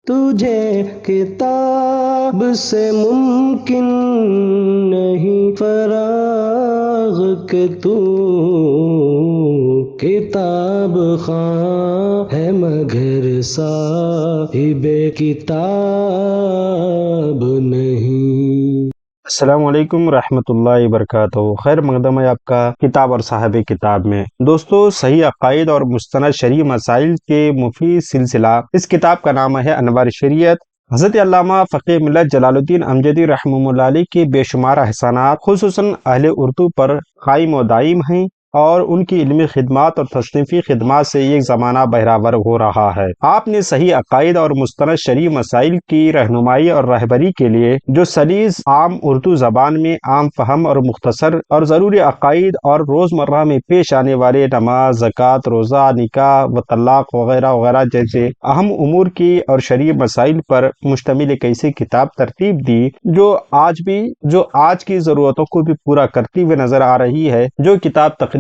تجھے کتاب سے ممکن نہیں فراغ کہ تو کتاب خواں ہے مگر صاحب کتاب نہیں۔ السلام علیکم ورحمۃ اللہ وبرکاتہ۔ خیر مقدم ہے آپ کا کتاب اور صاحب کتاب میں۔ دوستو، صحیح عقائد اور مستند شرعی مسائل کے مفید سلسلہ، اس کتاب کا نام ہے انوار شریعت۔ حضرت علامہ فقیہ ملت جلال الدین امجدی رحمہ اللہ علیہ کے بے شمار احسانات خصوصاً اہل اردو پر قائم و دائم ہیں، اور ان کی علمی خدمات اور تصنیفی خدمات سے ایک زمانہ بہرور ہو رہا ہے۔ آپ نے صحیح عقائد اور مستند شرعی مسائل کی رہنمائی اور رہبری کے لیے جو سلیس عام اردو زبان میں عام فہم اور مختصر اور ضروری عقائد اور روزمرہ میں پیش آنے والے نماز، زکوٰۃ، روزہ، نکاح و طلاق وغیرہ وغیرہ جیسے اہم امور کی اور شرعی مسائل پر مشتمل ایک ایسی کتاب ترتیب دی جو آج کی ضرورتوں کو بھی پورا کرتی ہوئے نظر آ رہی ہے، جو کتاب تقریباً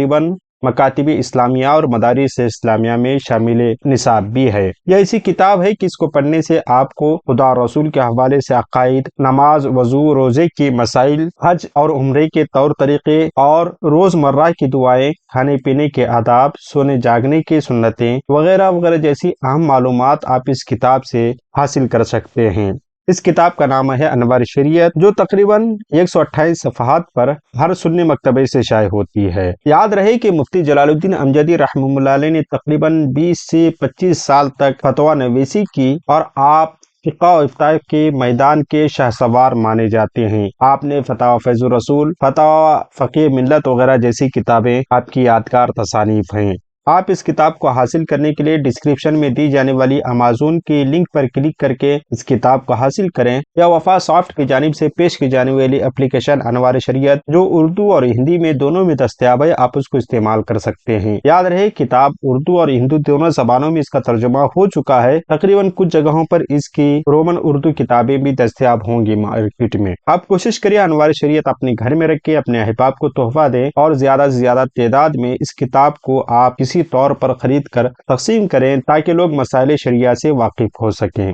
مکاتب اسلامیہ اور مدارس اسلامیہ میں شامل نصاب بھی ہے۔ یہ ایسی کتاب ہے کہ اس کو پڑھنے سے آپ کو خدا اور رسول کے حوالے سے عقائد، نماز، وضو، روزے کی مسائل، حج اور عمرے کے طور طریقے اور روزمرہ کی دعائیں، کھانے پینے کے آداب، سونے جاگنے کی سنتیں وغیرہ وغیرہ جیسی اہم معلومات آپ اس کتاب سے حاصل کر سکتے ہیں۔ اس کتاب کا نام ہے انوار شریعت، جو تقریباً 128 صفحات پر ہر سنی مکتبے سے شائع ہوتی ہے۔ یاد رہے کہ مفتی جلال الدین امجدی رحمہ اللہ علیہ نے تقریباً 20 سے 25 سال تک فتویٰ نویسی کی، اور آپ فقہ و افتاء کے میدان کے شہسوار مانے جاتے ہیں۔ آپ نے فتاوی فیض الرسول، فتاوی فقیہ ملت وغیرہ جیسی کتابیں آپ کی یادگار تصانیف ہیں۔ آپ اس کتاب کو حاصل کرنے کے لیے ڈسکرپشن میں دی جانے والی امازون کی لنک پر کلک کر کے اس کتاب کو حاصل کریں، یا وفا سافٹ کی جانب سے پیش کی جانے والی اپلیکیشن انوار شریعت جو اردو اور ہندی میں دونوں میں دستیاب ہے، آپ اس کو استعمال کر سکتے ہیں۔ یاد رہے کتاب اردو اور ہندی دونوں زبانوں میں اس کا ترجمہ ہو چکا ہے۔ تقریباً کچھ جگہوں پر اس کی رومن اردو کتابیں بھی دستیاب ہوں گی مارکیٹ میں۔ آپ کوشش کریے انوار شریعت اپنے گھر میں رکھ کے اپنے احباب کو تحفہ دیں، اور زیادہ سے زیادہ تعداد میں اس کتاب کو آپ کسی طور پر خرید کر تقسیم کریں تاکہ لوگ مسائل شرعیہ سے واقف ہو سکیں۔